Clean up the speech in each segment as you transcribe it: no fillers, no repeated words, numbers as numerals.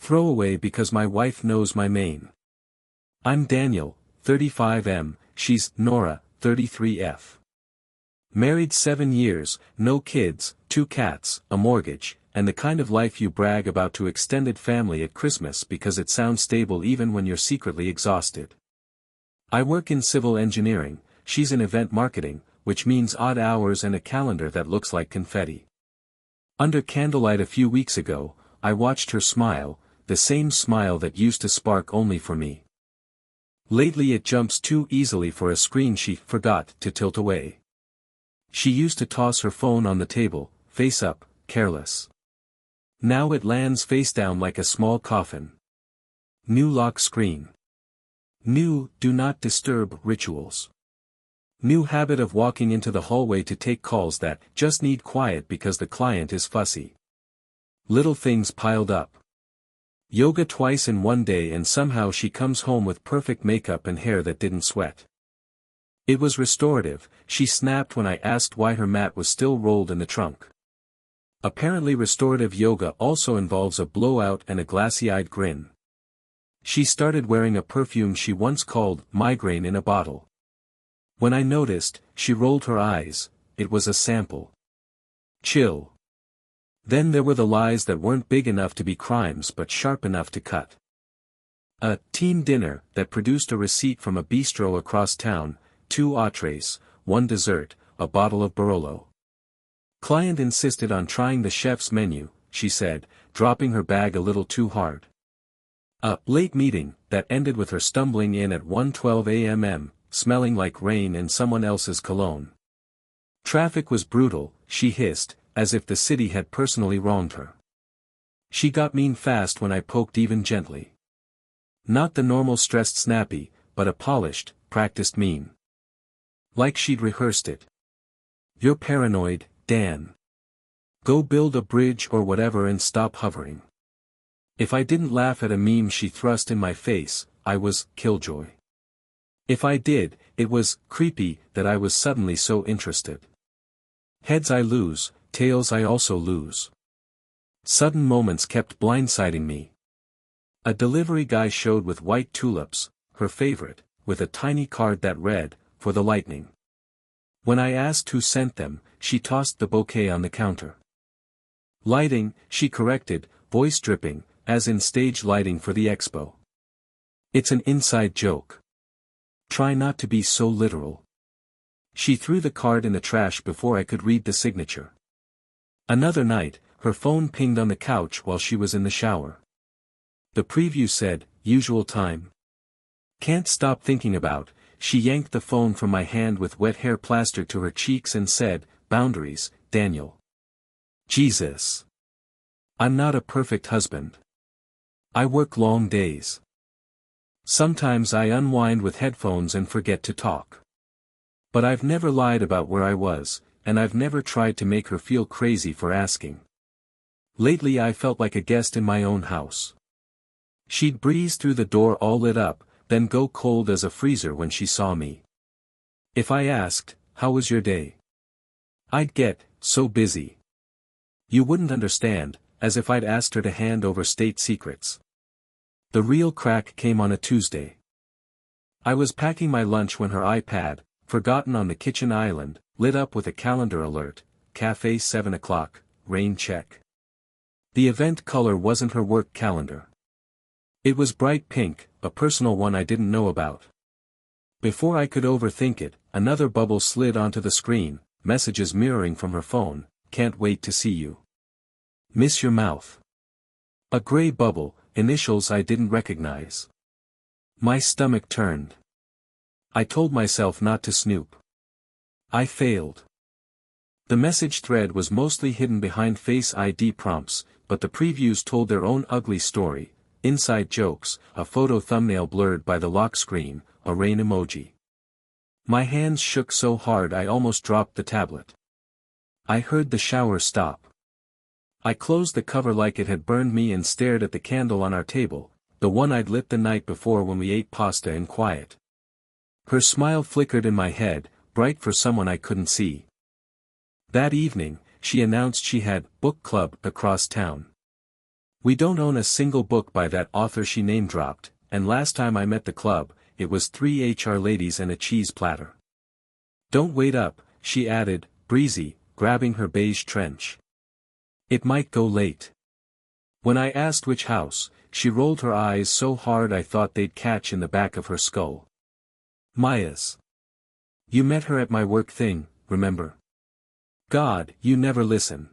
Throwaway because my wife knows my main. I'm Daniel, 35M, she's Nora, 33F. Married 7 years, no kids, 2 cats, a mortgage, and the kind of life you brag about to extended family at Christmas because it sounds stable even when you're secretly exhausted. I work in civil engineering, she's in event marketing, which means odd hours and a calendar that looks like confetti. Under candlelight a few weeks ago, I watched her smile, the same smile that used to spark only for me. Lately it jumps too easily for a screen she forgot to tilt away. She used to toss her phone on the table, face up, careless. Now it lands face down like a small coffin. New lock screen. New do not disturb rituals. New habit of walking into the hallway to take calls that just need quiet because the client is fussy. Little things piled up. Yoga twice in one day and somehow she comes home with perfect makeup and hair that didn't sweat. It was restorative, she snapped when I asked why her mat was still rolled in the trunk. Apparently restorative yoga also involves a blowout and a glassy-eyed grin. She started wearing a perfume she once called migraine in a bottle. When I noticed, she rolled her eyes, it was a sample. Chill. Then there were the lies that weren't big enough to be crimes but sharp enough to cut. A team dinner that produced a receipt from a bistro across town, 2 entrees, 1 dessert, a bottle of Barolo. Client insisted on trying the chef's menu, she said, dropping her bag a little too hard. A late meeting that ended with her stumbling in at 1:12 a.m., smelling like rain and someone else's cologne. Traffic was brutal, she hissed, as if the city had personally wronged her. She got mean fast when I poked even gently. Not the normal stressed snappy, but a polished, practiced mean. Like she'd rehearsed it. You're paranoid, Dan. Go build a bridge or whatever and stop hovering. If I didn't laugh at a meme she thrust in my face, I was killjoy. If I did, it was creepy that I was suddenly so interested. Heads I lose, tails I also lose. Sudden moments kept blindsiding me. A delivery guy showed with white tulips, her favorite, with a tiny card that read, "For the lightning." When I asked who sent them, she tossed the bouquet on the counter. Lighting, she corrected, voice dripping, as in stage lighting for the expo. It's an inside joke. Try not to be so literal. She threw the card in the trash before I could read the signature. Another night, her phone pinged on the couch while she was in the shower. The preview said, usual time. Can't stop thinking about. She yanked the phone from my hand with wet hair plastered to her cheeks and said, boundaries, Daniel. Jesus. I'm not a perfect husband. I work long days. Sometimes I unwind with headphones and forget to talk. But I've never lied about where I was, and I've never tried to make her feel crazy for asking. Lately I felt like a guest in my own house. She'd breeze through the door all lit up, then go cold as a freezer when she saw me. If I asked, how was your day? I'd get, so busy. You wouldn't understand, as if I'd asked her to hand over state secrets. The real crack came on a Tuesday. I was packing my lunch when her iPad, forgotten on the kitchen island, lit up with a calendar alert, Café 7 o'clock, rain check. The event color wasn't her work calendar. It was bright pink, a personal one I didn't know about. Before I could overthink it, another bubble slid onto the screen, messages mirroring from her phone, can't wait to see you. Miss your mouth. A gray bubble, initials I didn't recognize. My stomach turned. I told myself not to snoop. I failed. The message thread was mostly hidden behind Face ID prompts, but the previews told their own ugly story. Inside jokes, a photo thumbnail blurred by the lock screen, a rain emoji. My hands shook so hard I almost dropped the tablet. I heard the shower stop. I closed the cover like it had burned me and stared at the candle on our table, the one I'd lit the night before when we ate pasta in quiet. Her smile flickered in my head, bright for someone I couldn't see. That evening, she announced she had book club across town. We don't own a single book by that author she name-dropped, and last time I met the club, it was 3 HR ladies and a cheese platter. Don't wait up, she added, breezy, grabbing her beige trench. It might go late. When I asked which house, she rolled her eyes so hard I thought they'd catch in the back of her skull. Maya's. You met her at my work thing, remember? God, you never listen.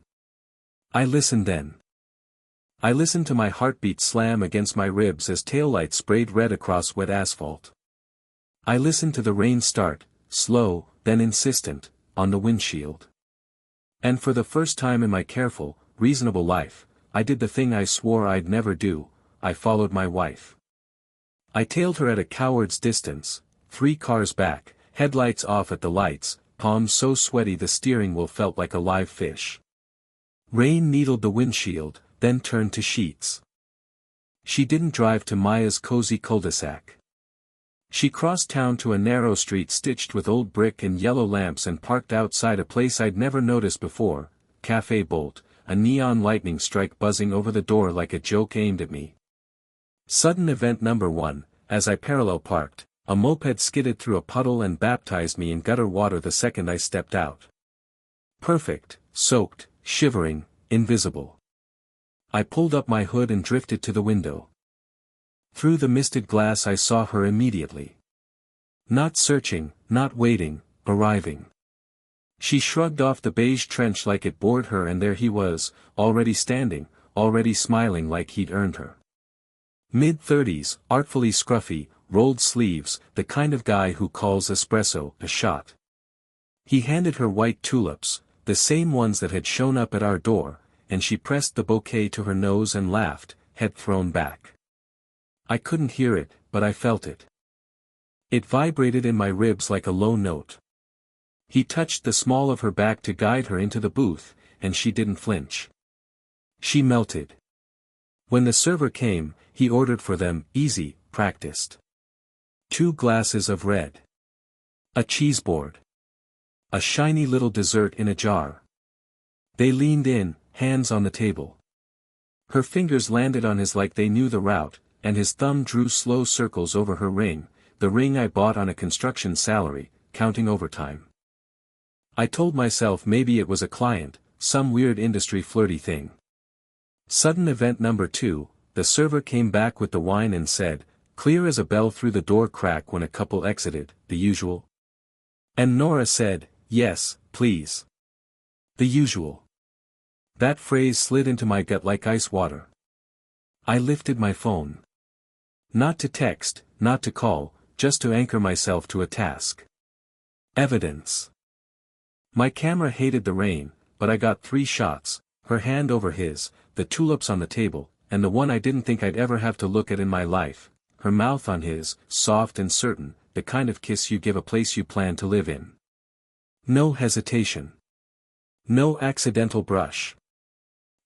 I listened then. I listened to my heartbeat slam against my ribs as taillights sprayed red across wet asphalt. I listened to the rain start, slow, then insistent, on the windshield. And for the first time in my careful, reasonable life, I did the thing I swore I'd never do, I followed my wife. I tailed her at a coward's distance, 3 cars back, headlights off at the lights, palms so sweaty the steering wheel felt like a live fish. Rain needled the windshield, then turned to sheets. She didn't drive to Maya's cozy cul-de-sac. She crossed town to a narrow street stitched with old brick and yellow lamps and parked outside a place I'd never noticed before, Café Bolt, a neon lightning strike buzzing over the door like a joke aimed at me. Sudden event number 1, as I parallel parked, a moped skidded through a puddle and baptized me in gutter water the second I stepped out. Perfect, soaked, shivering, invisible. I pulled up my hood and drifted to the window. Through the misted glass I saw her immediately. Not searching, not waiting, arriving. She shrugged off the beige trench like it bored her and there he was, already standing, already smiling like he'd earned her. Mid-30s, artfully scruffy, rolled sleeves, the kind of guy who calls espresso a shot. He handed her white tulips, the same ones that had shown up at our door, and she pressed the bouquet to her nose and laughed, head thrown back. I couldn't hear it, but I felt it. It vibrated in my ribs like a low note. He touched the small of her back to guide her into the booth, and she didn't flinch. She melted. When the server came, he ordered for them, easy, practiced. 2 glasses of red. A cheese board. A shiny little dessert in a jar. They leaned in, hands on the table. Her fingers landed on his like they knew the route, and his thumb drew slow circles over her ring, the ring I bought on a construction salary, counting overtime. I told myself maybe it was a client, some weird industry flirty thing. Sudden event number 2, the server came back with the wine and said, clear as a bell through the door crack when a couple exited, the usual. And Nora said, yes, please. The usual. That phrase slid into my gut like ice water. I lifted my phone. Not to text, not to call, just to anchor myself to a task. Evidence. My camera hated the rain, but I got 3 shots, her hand over his, the tulips on the table, and the one I didn't think I'd ever have to look at in my life, her mouth on his, soft and certain, the kind of kiss you give a place you plan to live in. No hesitation. No accidental brush.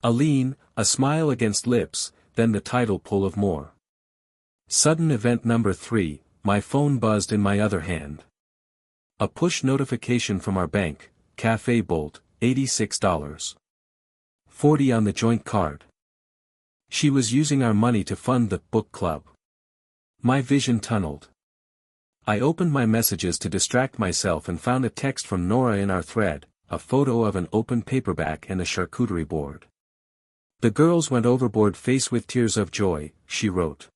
A lean, a smile against lips, then the tidal pull of more. Sudden event number 3, my phone buzzed in my other hand. A push notification from our bank, Café Bolt, $86. $40 on the joint card. She was using our money to fund the book club. My vision tunneled. I opened my messages to distract myself and found a text from Nora in our thread, a photo of an open paperback and a charcuterie board. The girls went overboard face with tears of joy, she wrote.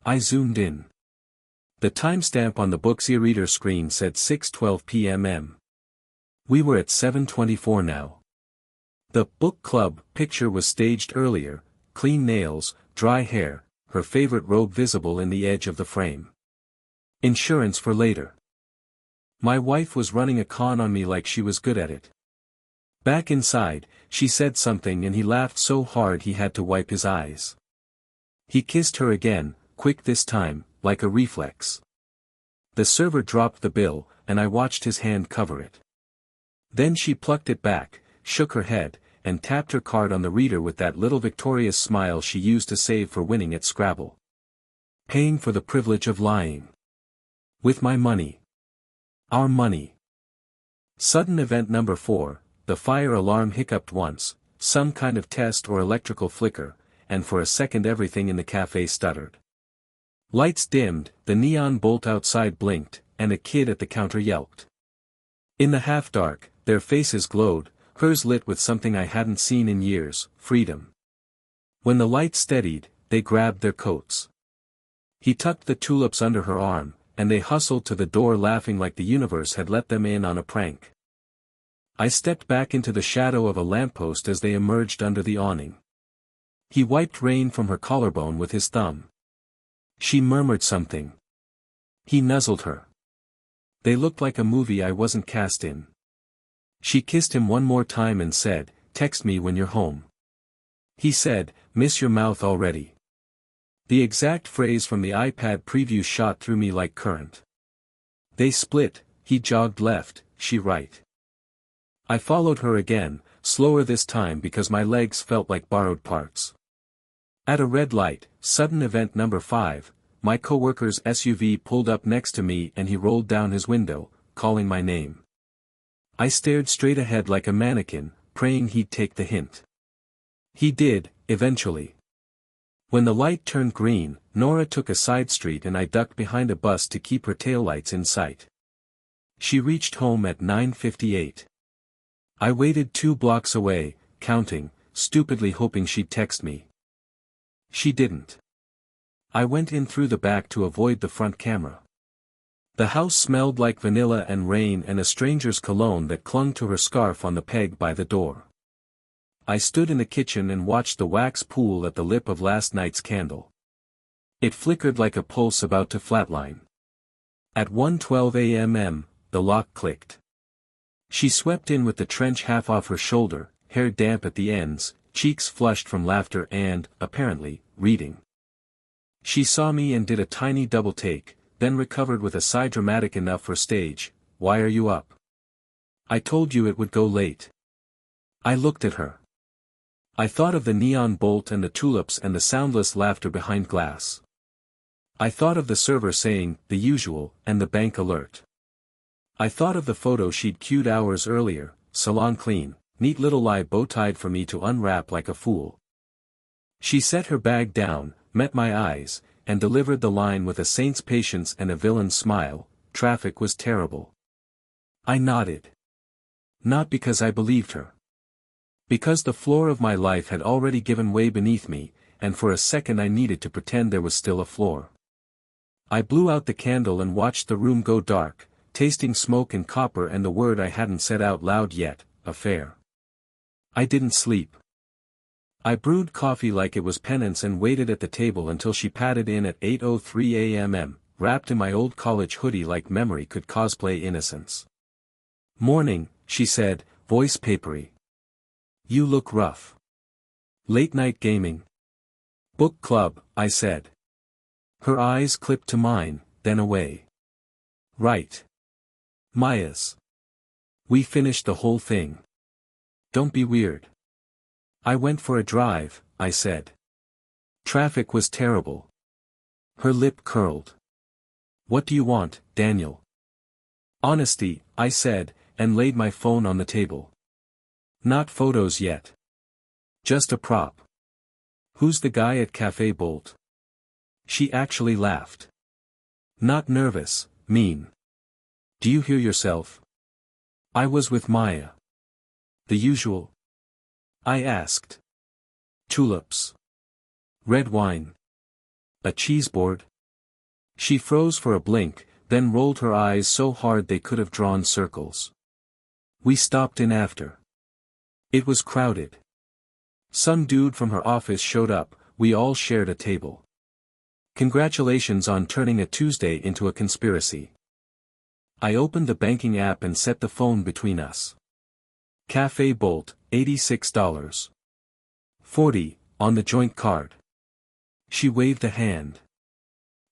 I zoomed in. The timestamp on the book's e-reader screen said 6:12 p.m. We were at 7:24 now. The book club picture was staged earlier, clean nails, dry hair, her favorite robe visible in the edge of the frame. Insurance for later. My wife was running a con on me like she was good at it. Back inside, she said something and he laughed so hard he had to wipe his eyes. He kissed her again, quick this time, like a reflex. The server dropped the bill, and I watched his hand cover it. Then she plucked it back, shook her head, and tapped her card on the reader with that little victorious smile she used to save for winning at Scrabble. Paying for the privilege of lying. With my money. Our money. Sudden event number 4, the fire alarm hiccuped once, some kind of test or electrical flicker, and for a second everything in the cafe stuttered. Lights dimmed, the neon bolt outside blinked, and a kid at the counter yelped. In the half-dark, their faces glowed, hers lit with something I hadn't seen in years, freedom. When the light steadied, they grabbed their coats. He tucked the tulips under her arm, and they hustled to the door laughing like the universe had let them in on a prank. I stepped back into the shadow of a lamppost as they emerged under the awning. He wiped rain from her collarbone with his thumb. She murmured something. He nuzzled her. They looked like a movie I wasn't cast in. She kissed him one more time and said, "Text me when you're home." He said, "Miss your mouth already." The exact phrase from the iPad preview shot through me like current. They split, he jogged left, she right. I followed her again, slower this time because my legs felt like borrowed parts. At a red light, sudden event number 5, my coworker's SUV pulled up next to me and he rolled down his window, calling my name. I stared straight ahead like a mannequin, praying he'd take the hint. He did, eventually. When the light turned green, Nora took a side street and I ducked behind a bus to keep her taillights in sight. She reached home at 9:58. I waited 2 blocks away, counting, stupidly hoping she'd text me. She didn't. I went in through the back to avoid the front camera. The house smelled like vanilla and rain and a stranger's cologne that clung to her scarf on the peg by the door. I stood in the kitchen and watched the wax pool at the lip of last night's candle. It flickered like a pulse about to flatline. At 1:12 a.m., the lock clicked. She swept in with the trench half off her shoulder, hair damp at the ends, cheeks flushed from laughter and, apparently, reading. She saw me and did a tiny double take, then recovered with a sigh dramatic enough for stage. "Why are you up?" "I told you it would go late." I looked at her. I thought of the neon bolt and the tulips and the soundless laughter behind glass. I thought of the server saying, "The usual," and the bank alert. I thought of the photo she'd cued hours earlier, salon clean, neat little lie bow-tied for me to unwrap like a fool. She set her bag down, met my eyes, and delivered the line with a saint's patience and a villain's smile. Traffic was terrible. I nodded. Not because I believed her. Because the floor of my life had already given way beneath me, and for a second I needed to pretend there was still a floor. I blew out the candle and watched the room go dark, tasting smoke and copper and the word I hadn't said out loud yet, affair. I didn't sleep. I brewed coffee like it was penance and waited at the table until she padded in at 8:03 a.m., wrapped in my old college hoodie like memory could cosplay innocence. "Morning," she said, voice papery. "You look rough." "Late night gaming?" "Book club," I said. Her eyes clipped to mine, then away. "Right. Maya's. We finished the whole thing. Don't be weird." "I went for a drive," I said. "Traffic was terrible." Her lip curled. "What do you want, Daniel?" "Honesty," I said, and laid my phone on the table. "Not photos yet. Just a prop." "Who's the guy at Café Bolt?" She actually laughed. "Not nervous, mean. Do you hear yourself?" "I was with Maya." "The usual?" I asked. "Tulips. Red wine. A cheese board?" She froze for a blink, then rolled her eyes so hard they could have drawn circles. We stopped in after. It was crowded. Some dude from her office showed up, we all shared a table. Congratulations on turning a Tuesday into a conspiracy. I opened the banking app and set the phone between us. Café Bolt, $86. $40, on the joint card. She waved a hand.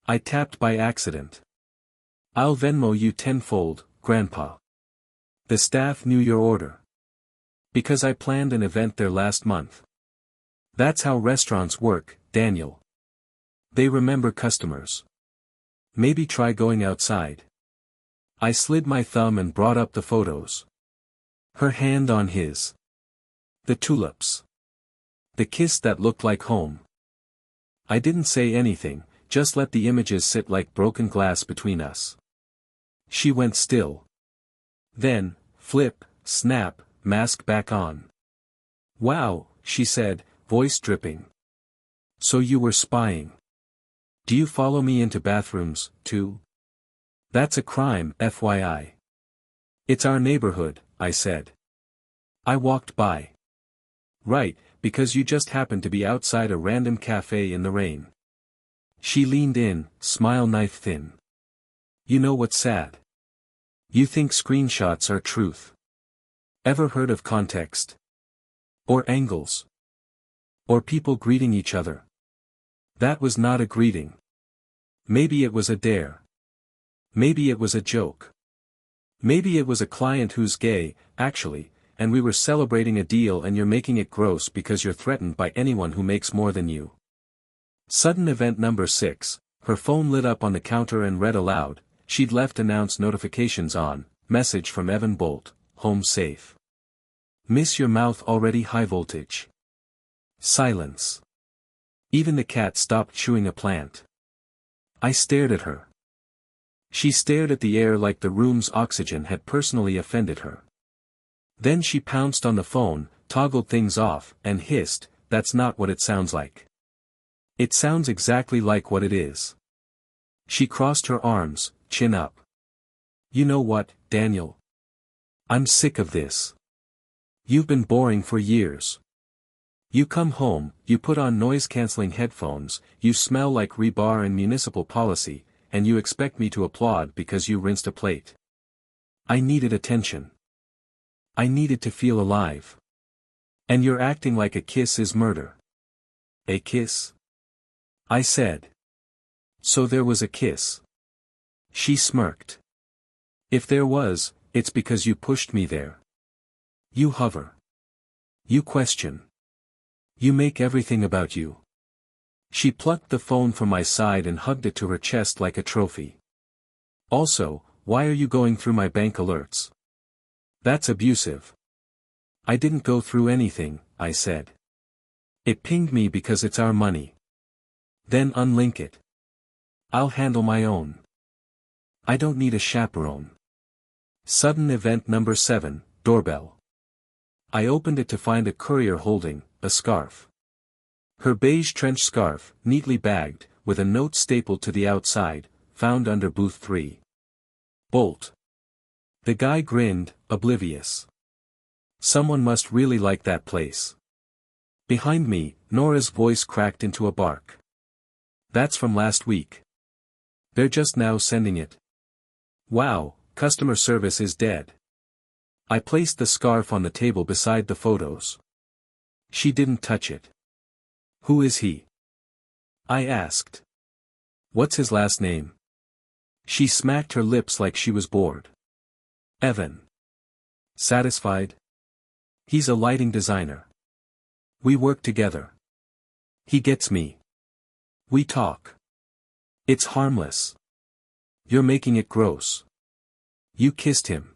I tapped by accident. "I'll Venmo you tenfold, Grandpa." "The staff knew your order." "Because I planned an event there last month." "That's how restaurants work, Daniel. They remember customers. Maybe try going outside." I slid my thumb and brought up the photos. Her hand on his. "The tulips. The kiss that looked like home. I didn't say anything, just let the images sit like broken glass between us. She went still. Then, flip, snap, mask back on. Wow, she said, voice dripping. So you were spying. Do you follow me into bathrooms, too? That's a crime, FYI. It's our neighborhood, I said. I walked by. Right, because you just happened to be outside a random cafe in the rain. She leaned in, smile knife thin. You know what's sad? You think screenshots are truth. Ever heard of context? Or angles? Or people greeting each other? That was not a greeting. Maybe it was a dare. Maybe it was a joke. Maybe it was a client who's gay, actually, and we were celebrating a deal and you're making it gross because you're threatened by anyone who makes more than you. Sudden event number 6, her phone lit up on the counter and read aloud, she'd left announced notifications on, message from Evan Bolt, home safe. Miss your mouth already high voltage. Silence. Even the cat stopped chewing a plant. I stared at her. She stared at the air like the room's oxygen had personally offended her. Then she pounced on the phone, toggled things off, and hissed, that's not what it sounds like. It sounds exactly like what it is. She crossed her arms, chin up. You know what, Daniel? I'm sick of this. You've been boring for years. You come home, you put on noise-canceling headphones, you smell like rebar and municipal policy, and you expect me to applaud because you rinsed a plate. I needed attention. I needed to feel alive. And you're acting like a kiss is murder. A kiss? I said. So there was a kiss. She smirked. If there was, it's because you pushed me there. You hover. You question. You make everything about you. She plucked the phone from my side and hugged it to her chest like a trophy. Also, why are you going through my bank alerts? That's abusive. I didn't go through anything, I said. It pinged me because it's our money. Then unlink it. I'll handle my own. I don't need a chaperone. Sudden event number 7, doorbell. I opened it to find a courier holding a scarf. Her beige trench scarf, neatly bagged, with a note stapled to the outside, found under booth 3. Bolt. The guy grinned, oblivious. Someone must really like that place. Behind me, Nora's voice cracked into a bark. That's from last week. They're just now sending it. Wow, customer service is dead. I placed the scarf on the table beside the photos. She didn't touch it. Who is he? I asked. What's his last name? She smacked her lips like she was bored. Evan. Satisfied? He's a lighting designer. We work together. He gets me. We talk. It's harmless. You're making it gross. You kissed him.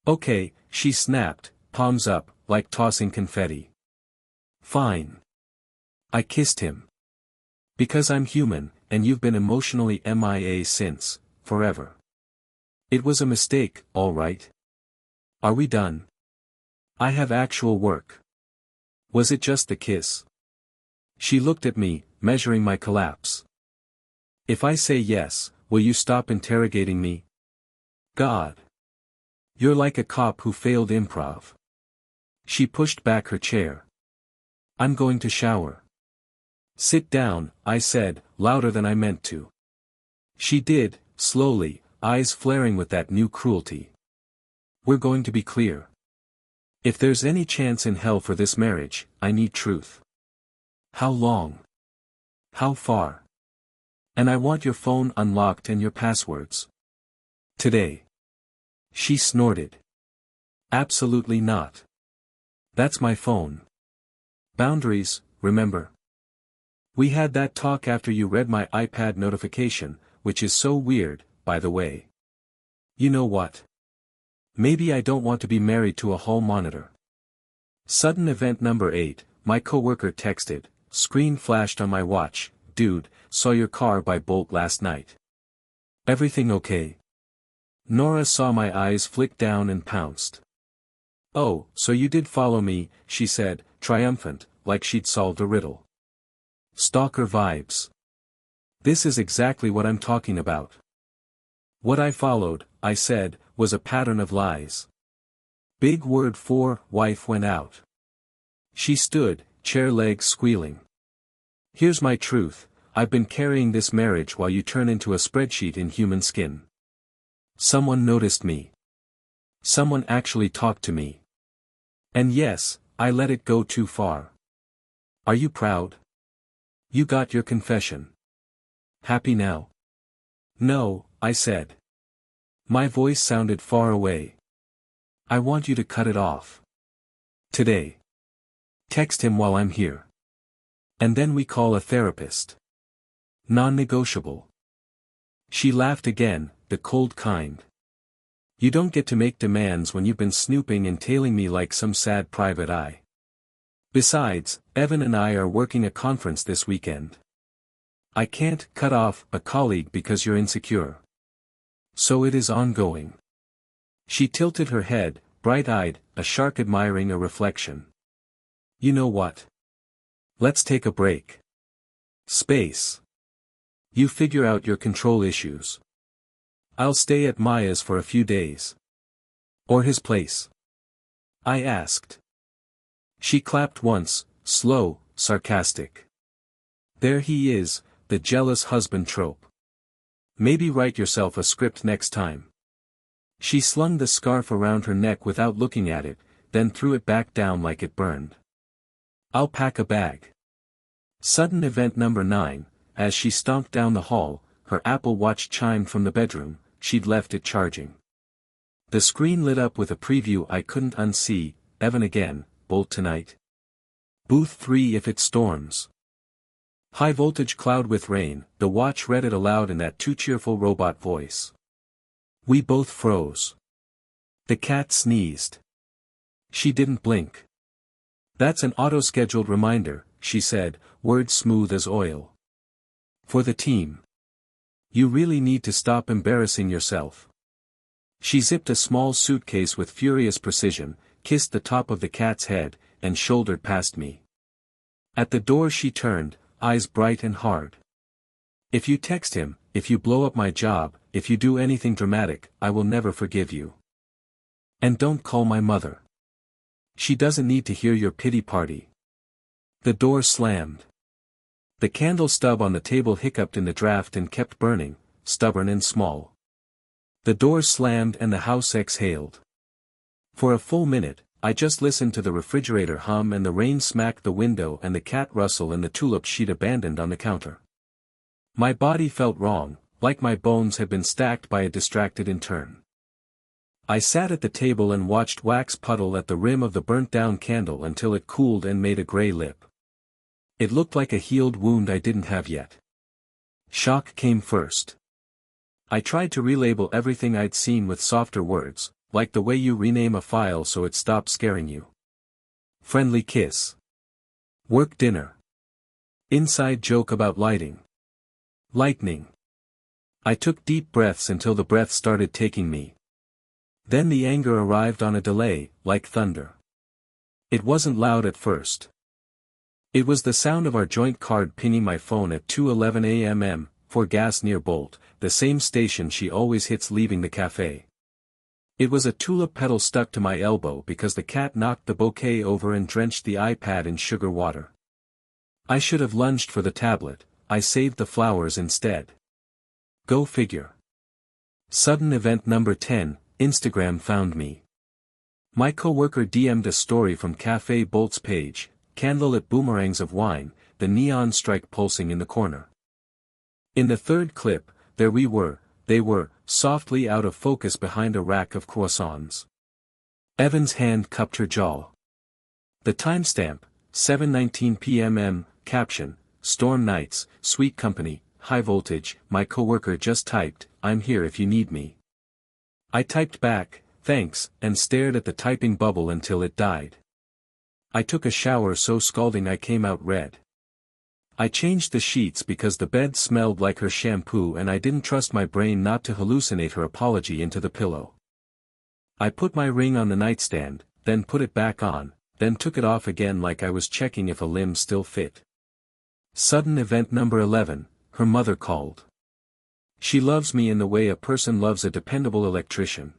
Okay, she snapped, palms up, like tossing confetti. Fine. I kissed him. Because I'm human, and you've been emotionally MIA since, forever. It was a mistake, all right. Are we done? I have actual work. Was it just the kiss? She looked at me, measuring my collapse. If I say yes, will you stop interrogating me? God. You're like a cop who failed improv. She pushed back her chair. I'm going to shower. Sit down, I said, louder than I meant to. She did, slowly, eyes flaring with that new cruelty. We're going to be clear. If there's any chance in hell for this marriage, I need truth. How long? How far? And I want your phone unlocked and your passwords. Today. She snorted. Absolutely not. That's my phone. Boundaries, remember? We had that talk after you read my iPad notification, which is so weird, by the way. You know what? Maybe I don't want to be married to a hall monitor. Sudden event number 8, my coworker texted, screen flashed on my watch, dude, saw your car by Bolt last night. Everything okay? Nora saw my eyes flick down and pounced. Oh, so you did follow me, she said, triumphant, like she'd solved a riddle. Stalker vibes. This is exactly what I'm talking about. What I followed, I said, was a pattern of lies. Big word 4, wife went out. She stood, chair legs squealing. Here's my truth, I've been carrying this marriage while you turn into a spreadsheet in human skin. Someone noticed me. Someone actually talked to me. And yes, I let it go too far. Are you proud? You got your confession. Happy now? No, I said. My voice sounded far away. I want you to cut it off. Today. Text him while I'm here. And then we call a therapist. Non-negotiable. She laughed again, the cold kind. You don't get to make demands when you've been snooping and tailing me like some sad private eye. Besides, Evan and I are working a conference this weekend. I can't cut off a colleague because you're insecure. So it is ongoing. She tilted her head, bright-eyed, a shark admiring a reflection. You know what? Let's take a break. Space. You figure out your control issues. I'll stay at Maya's for a few days. Or his place? I asked. She clapped once, slow, sarcastic. There he is, the jealous husband trope. Maybe write yourself a script next time. She slung the scarf around her neck without looking at it, then threw it back down like it burned. I'll pack a bag. Sudden event number 9, as she stomped down the hall, her Apple Watch chimed from the bedroom, she'd left it charging. The screen lit up with a preview I couldn't unsee, Evan again, Bolt tonight. Booth 3 if it storms. High voltage cloud with rain, the watch read it aloud in that too cheerful robot voice. We both froze. The cat sneezed. She didn't blink. That's an auto-scheduled reminder, she said, words smooth as oil. For the team. You really need to stop embarrassing yourself. She zipped a small suitcase with furious precision, kissed the top of the cat's head, and shouldered past me. At the door she turned, eyes bright and hard. If you text him, if you blow up my job, if you do anything dramatic, I will never forgive you. And don't call my mother. She doesn't need to hear your pity party. The door slammed. The candle stub on the table hiccuped in the draft and kept burning, stubborn and small. The door slammed and the house exhaled. For a full minute, I just listened to the refrigerator hum and the rain smack the window and the cat rustle in the tulips she'd abandoned on the counter. My body felt wrong, like my bones had been stacked by a distracted intern. I sat at the table and watched wax puddle at the rim of the burnt-down candle until it cooled and made a gray lip. It looked like a healed wound I didn't have yet. Shock came first. I tried to relabel everything I'd seen with softer words, like the way you rename a file so it stops scaring you. Friendly kiss. Work dinner. Inside joke about lighting. Lightning. I took deep breaths until the breath started taking me. Then the anger arrived on a delay, like thunder. It wasn't loud at first. It was the sound of our joint card pinging my phone at 2:11 a.m. for gas near Bolt, the same station she always hits leaving the cafe. It was a tulip petal stuck to my elbow because the cat knocked the bouquet over and drenched the iPad in sugar water. I should have lunged for the tablet, I saved the flowers instead. Go figure. Sudden event number 10, Instagram found me. My coworker DM'd a story from Café Bolt's page, candlelit boomerangs of wine, the neon strike pulsing in the corner. In the third clip, there we were, they were, softly out of focus behind a rack of croissants. Evan's hand cupped her jaw. The timestamp, 7:19 p.m. Caption, Storm Nights, Sweet Company, High Voltage, my coworker just typed, I'm here if you need me. I typed back, thanks, and stared at the typing bubble until it died. I took a shower so scalding I came out red. I changed the sheets because the bed smelled like her shampoo and I didn't trust my brain not to hallucinate her apology into the pillow. I put my ring on the nightstand, then put it back on, then took it off again like I was checking if a limb still fit. Sudden event number 11, her mother called. She loves me in the way a person loves a dependable electrician.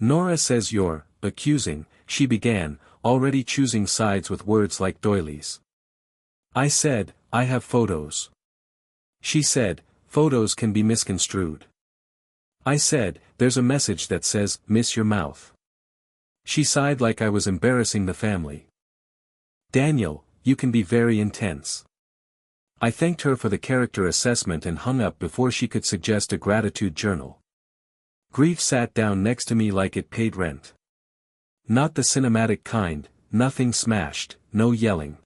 Nora says you're accusing, she began, already choosing sides with words like doilies. I said, I have photos. She said, photos can be misconstrued. I said, there's a message that says, miss your mouth. She sighed like I was embarrassing the family. Daniel, you can be very intense. I thanked her for the character assessment and hung up before she could suggest a gratitude journal. Grief sat down next to me like it paid rent. Not the cinematic kind, nothing smashed, no yelling.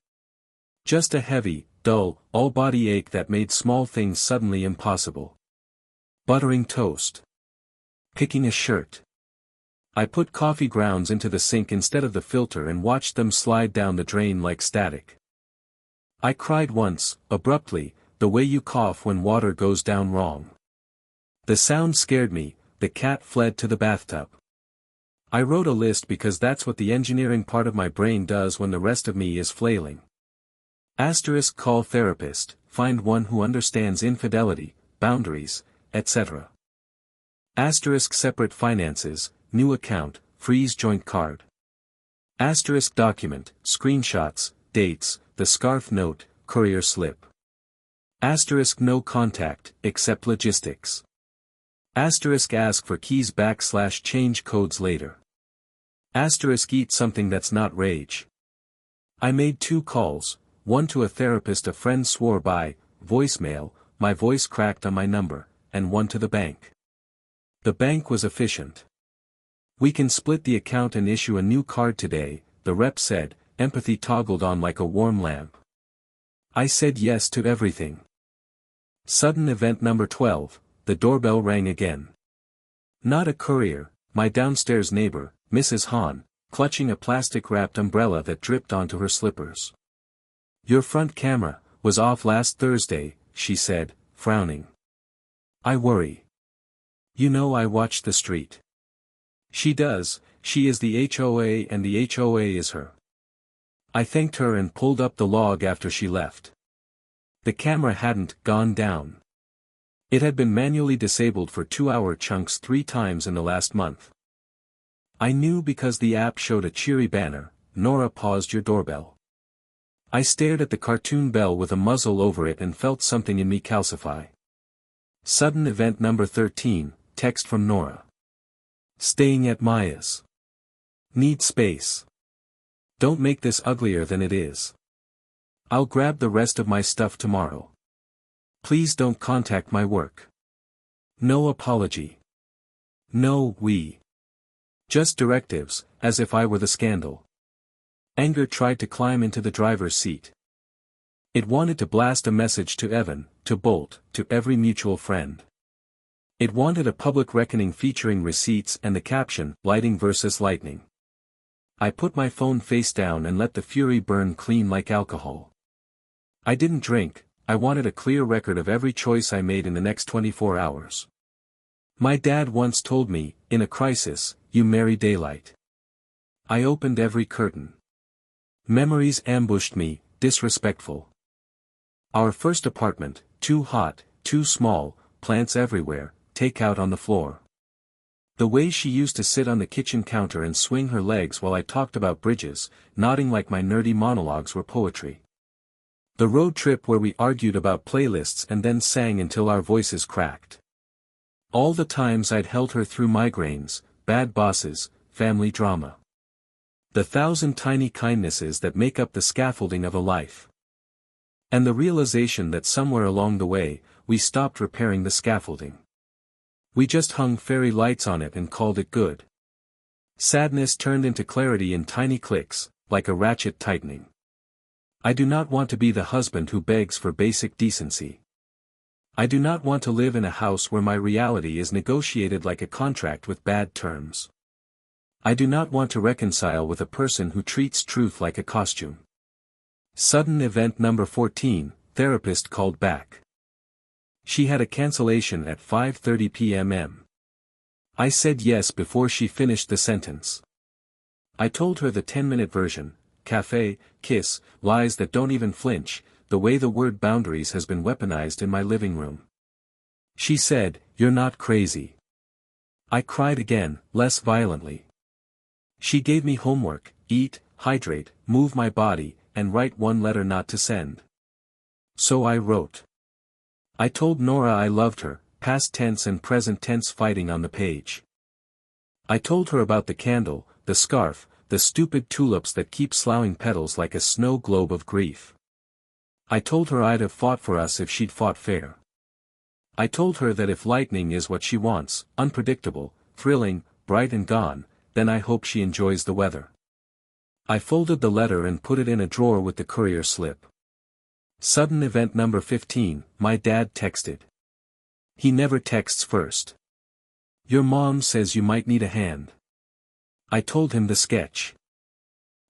Just a heavy, dull, all-body ache that made small things suddenly impossible. Buttering toast. Picking a shirt. I put coffee grounds into the sink instead of the filter and watched them slide down the drain like static. I cried once, abruptly, the way you cough when water goes down wrong. The sound scared me, the cat fled to the bathtub. I wrote a list because that's what the engineering part of my brain does when the rest of me is flailing. Asterisk call therapist, find one who understands infidelity, boundaries, etc. Asterisk separate finances, new account, freeze joint card. Asterisk document, screenshots, dates, the scarf note, courier slip. Asterisk no contact, except logistics. Asterisk ask for keys / change codes later. Asterisk eat something that's not rage. I made 2 calls, one to a therapist a friend swore by, voicemail, my voice cracked on my number, and one to the bank. The bank was efficient. We can split the account and issue a new card today, the rep said, empathy toggled on like a warm lamp. I said yes to everything. Sudden event number 12, the doorbell rang again. Not a courier, my downstairs neighbor, Mrs. Hahn, clutching a plastic-wrapped umbrella that dripped onto her slippers. Your front camera was off last Thursday, she said, frowning. I worry. You know I watch the street. She does, she is the HOA and the HOA is her. I thanked her and pulled up the log after she left. The camera hadn't gone down. It had been manually disabled for 2-hour chunks 3 times in the last month. I knew because the app showed a cheery banner, Nora paused your doorbell. I stared at the cartoon bell with a muzzle over it and felt something in me calcify. Sudden event number 13, text from Nora. Staying at Maya's. Need space. Don't make this uglier than it is. I'll grab the rest of my stuff tomorrow. Please don't contact my work. No apology. No we. Just directives, as if I were the scandal. Anger tried to climb into the driver's seat. It wanted to blast a message to Evan, to Bolt, to every mutual friend. It wanted a public reckoning featuring receipts and the caption, lighting versus lightning. I put my phone face down and let the fury burn clean like alcohol. I didn't drink, I wanted a clear record of every choice I made in the next 24 hours. My dad once told me, in a crisis, you marry daylight. I opened every curtain. Memories ambushed me, disrespectful. Our first apartment, too hot, too small, plants everywhere, takeout on the floor. The way she used to sit on the kitchen counter and swing her legs while I talked about bridges, nodding like my nerdy monologues were poetry. The road trip where we argued about playlists and then sang until our voices cracked. All the times I'd held her through migraines, bad bosses, family drama. The 1,000 tiny kindnesses that make up the scaffolding of a life. And the realization that somewhere along the way, we stopped repairing the scaffolding. We just hung fairy lights on it and called it good. Sadness turned into clarity in tiny clicks, like a ratchet tightening. I do not want to be the husband who begs for basic decency. I do not want to live in a house where my reality is negotiated like a contract with bad terms. I do not want to reconcile with a person who treats truth like a costume. Sudden event number 14, therapist called back. She had a cancellation at 5:30 p.m. I said yes before she finished the sentence. I told her the 10-minute version, café, kiss, lies that don't even flinch, the way the word boundaries has been weaponized in my living room. She said, "You're not crazy." I cried again, less violently. She gave me homework: eat, hydrate, move my body, and write one letter not to send. So I wrote. I told Nora I loved her, past tense and present tense fighting on the page. I told her about the candle, the scarf, the stupid tulips that keep sloughing petals like a snow globe of grief. I told her I'd have fought for us if she'd fought fair. I told her that if lightning is what she wants, unpredictable, thrilling, bright and gone, then I hope she enjoys the weather. I folded the letter and put it in a drawer with the courier slip. Sudden event number 15, my dad texted. He never texts first. "Your mom says you might need a hand." I told him the sketch.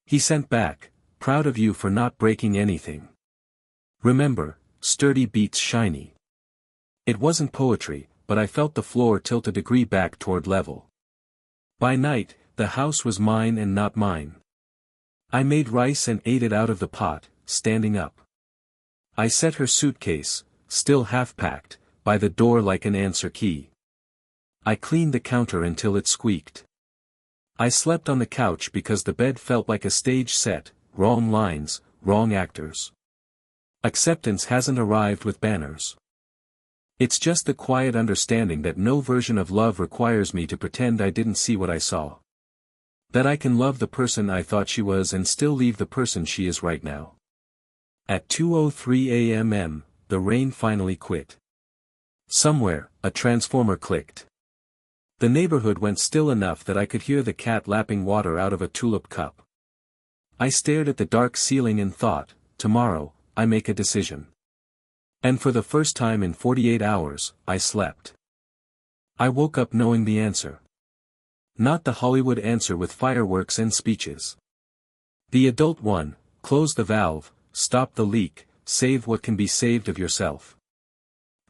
He sent back, "Proud of you for not breaking anything. Remember, sturdy beats shiny." It wasn't poetry, but I felt the floor tilt a degree back toward level. By night, the house was mine and not mine. I made rice and ate it out of the pot, standing up. I set her suitcase, still half-packed, by the door like an answer key. I cleaned the counter until it squeaked. I slept on the couch because the bed felt like a stage set, wrong lines, wrong actors. Acceptance hasn't arrived with banners. It's just the quiet understanding that no version of love requires me to pretend I didn't see what I saw. That I can love the person I thought she was and still leave the person she is right now. At 2:03 a.m., the rain finally quit. Somewhere, a transformer clicked. The neighborhood went still enough that I could hear the cat lapping water out of a tulip cup. I stared at the dark ceiling and thought, tomorrow, I make a decision. And for the first time in 48 hours, I slept. I woke up knowing the answer. Not the Hollywood answer with fireworks and speeches. The adult one: close the valve, stop the leak, save what can be saved of yourself.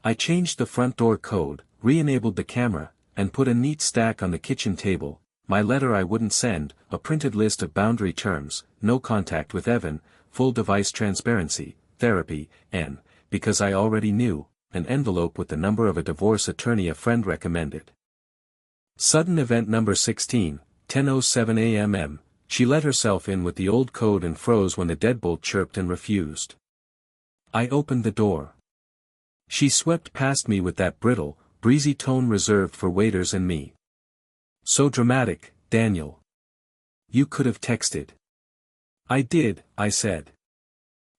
I changed the front door code, re-enabled the camera, and put a neat stack on the kitchen table: my letter I wouldn't send, a printed list of boundary terms, no contact with Evan, full device transparency, therapy, and, because I already knew, an envelope with the number of a divorce attorney a friend recommended. Sudden event number 16, 10:07 a.m. She let herself in with the old code and froze when the deadbolt chirped and refused. I opened the door. She swept past me with that brittle, breezy tone reserved for waiters and me. "So dramatic, Daniel. You could have texted." "I did," I said.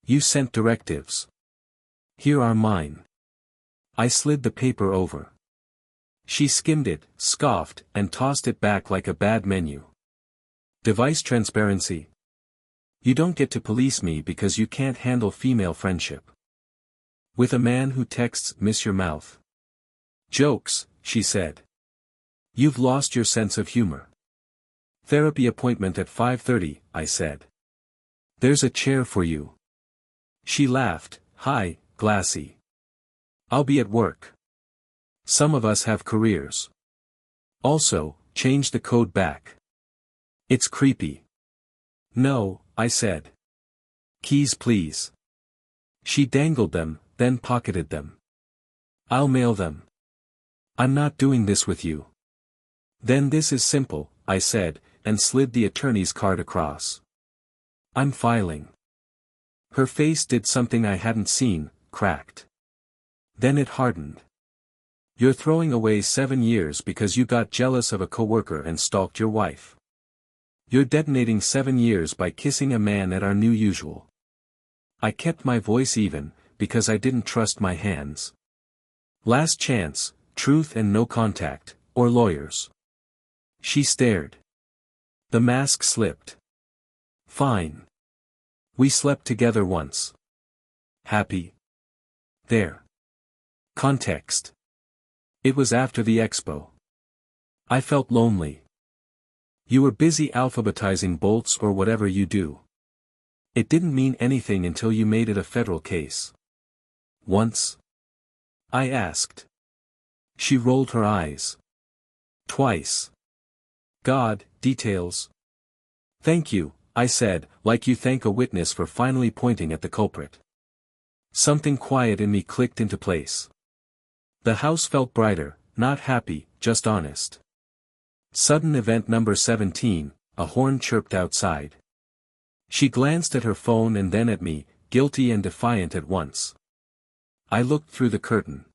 "You sent directives. Here are mine." I slid the paper over. She skimmed it, scoffed, and tossed it back like a bad menu. "Device transparency. You don't get to police me because you can't handle female friendship. With a man who texts, miss your mouth. Jokes," she said. "You've lost your sense of humor." "Therapy appointment at 5:30, I said. "There's a chair for you." She laughed, "Hi, Glassy. I'll be at work. Some of us have careers. Also, change the code back. It's creepy." "No," I said. "Keys please." She dangled them, then pocketed them. "I'll mail them." "I'm not doing this with you." "Then this is simple," I said, and slid the attorney's card across. "I'm filing." Her face did something I hadn't seen, cracked. Then it hardened. "You're throwing away 7 years because you got jealous of a coworker and stalked your wife. You're detonating 7 years by kissing a man at our new usual." I kept my voice even, because I didn't trust my hands. "Last chance, truth and no contact, or lawyers." She stared. The mask slipped. "Fine. We slept together once. Happy?" There. Context. It was after the expo. I felt lonely. You were busy alphabetizing bolts or whatever you do. It didn't mean anything until you made it a federal case. Once? I asked. She rolled her eyes. Twice. God, details. Thank you, I said, like you thank a witness for finally pointing at the culprit. Something quiet in me clicked into place. The house felt brighter, not happy, just honest. Sudden event number 17, a horn chirped outside. She glanced at her phone and then at me, guilty and defiant at once. I looked through the curtain.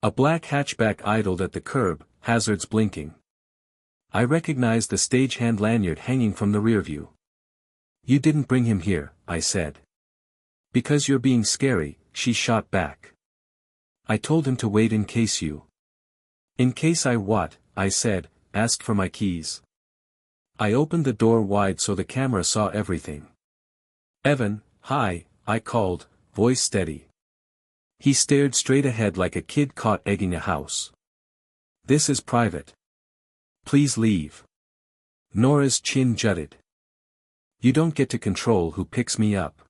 A black hatchback idled at the curb, hazards blinking. I recognized the stagehand lanyard hanging from the rearview. You didn't bring him here, I said. Because you're being scary, she shot back. I told him to wait in case you. In case I what, I said, asked for my keys. I opened the door wide so the camera saw everything. Evan, hi, I called, voice steady. He stared straight ahead like a kid caught egging a house. This is private. Please leave. Nora's chin jutted. You don't get to control who picks me up.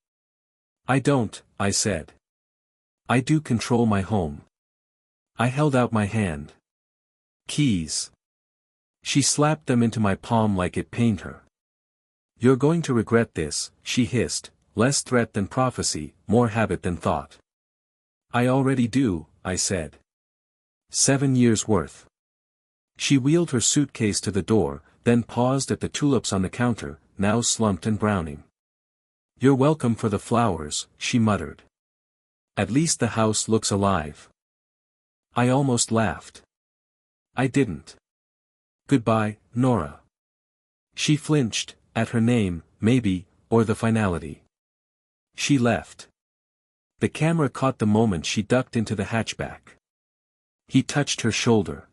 I don't, I said. I do control my home. I held out my hand. Keys. She slapped them into my palm like it pained her. You're going to regret this, she hissed, less threat than prophecy, more habit than thought. I already do, I said. 7 years worth. She wheeled her suitcase to the door, then paused at the tulips on the counter, now slumped and browning. You're welcome for the flowers, she muttered. At least the house looks alive. I almost laughed. I didn't. Goodbye, Nora. She flinched, at her name, maybe, or the finality. She left. The camera caught the moment she ducked into the hatchback. He touched her shoulder.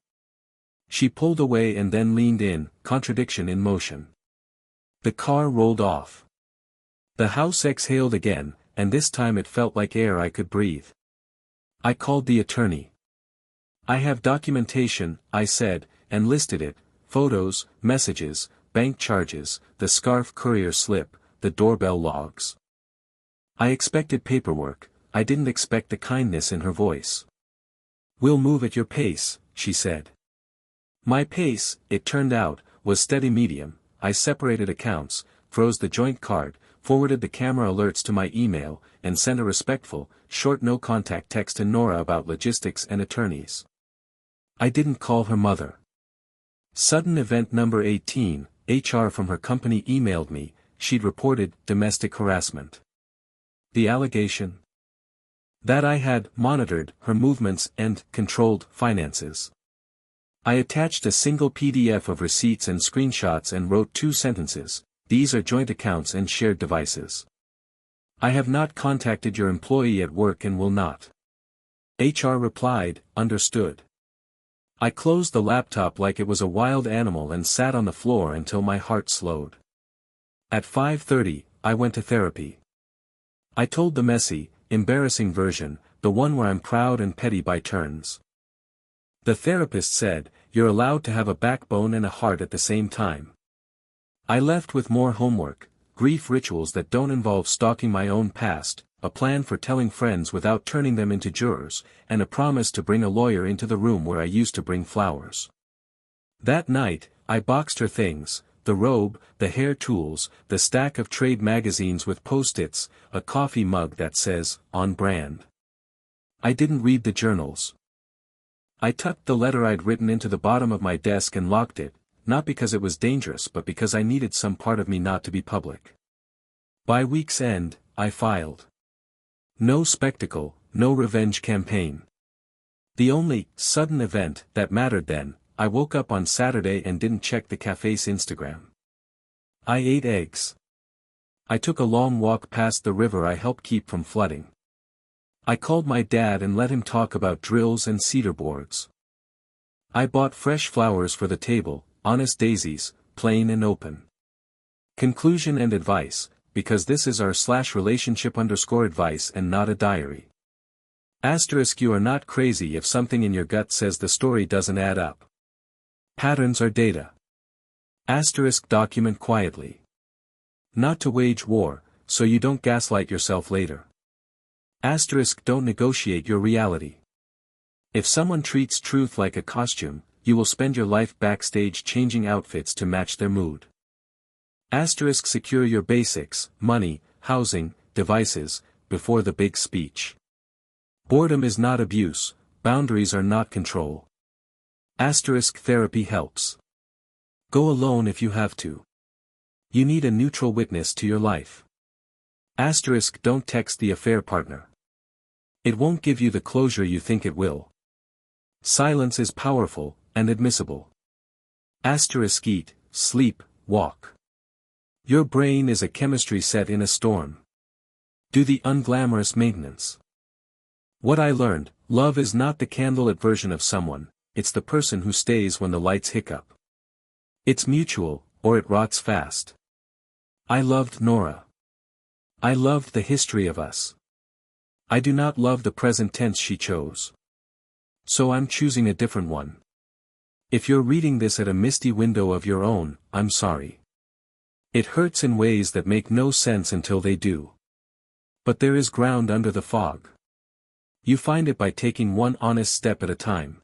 She pulled away and then leaned in, contradiction in motion. The car rolled off. The house exhaled again, and this time it felt like air I could breathe. I called the attorney. I have documentation, I said, and listed it, photos, messages, bank charges, the scarf courier slip, the doorbell logs. I expected paperwork, I didn't expect the kindness in her voice. We'll move at your pace, she said. My pace, it turned out, was steady medium. I separated accounts, froze the joint card, forwarded the camera alerts to my email, and sent a respectful, short no-contact text to Nora about logistics and attorneys. I didn't call her mother. Sudden event number 18, HR from her company emailed me, she'd reported domestic harassment. The allegation? That I had monitored her movements and controlled finances. I attached a single PDF of receipts and screenshots and wrote 2 sentences, these are joint accounts and shared devices. I have not contacted your employee at work and will not. HR replied, understood. I closed the laptop like it was a wild animal and sat on the floor until my heart slowed. At 5:30, I went to therapy. I told the messy, embarrassing version, the one where I'm proud and petty by turns. The therapist said, you're allowed to have a backbone and a heart at the same time. I left with more homework, grief rituals that don't involve stalking my own past, a plan for telling friends without turning them into jurors, and a promise to bring a lawyer into the room where I used to bring flowers. That night, I boxed her things, the robe, the hair tools, the stack of trade magazines with post-its, a coffee mug that says, on brand. I didn't read the journals. I tucked the letter I'd written into the bottom of my desk and locked it, not because it was dangerous but because I needed some part of me not to be public. By week's end, I filed. No spectacle, no revenge campaign. The only sudden event that mattered then, I woke up on Saturday and didn't check the cafe's Instagram. I ate eggs. I took a long walk past the river I helped keep from flooding. I called my dad and let him talk about drills and cedar boards. I bought fresh flowers for the table, honest daisies, plain and open. Conclusion and advice, because this is r/relationship_advice and not a diary. Asterisk, you are not crazy if something in your gut says the story doesn't add up. Patterns are data. Document quietly. Not to wage war, so you don't gaslight yourself later. Don't negotiate your reality. If someone treats truth like a costume, you will spend your life backstage changing outfits to match their mood. Secure your basics, money, housing, devices, before the big speech. Boredom is not abuse, boundaries are not control. Therapy helps. Go alone if you have to. You need a neutral witness to your life. Don't text the affair partner. It won't give you the closure you think it will. Silence is powerful, and admissible. Eat, sleep, walk. Your brain is a chemistry set in a storm. Do the unglamorous maintenance. What I learned, love is not the candlelit version of someone, it's the person who stays when the lights hiccup. It's mutual, or it rots fast. I loved Nora. I loved the history of us. I do not love the present tense she chose. So I'm choosing a different one. If you're reading this at a misty window of your own, I'm sorry. It hurts in ways that make no sense until they do. But there is ground under the fog. You find it by taking one honest step at a time.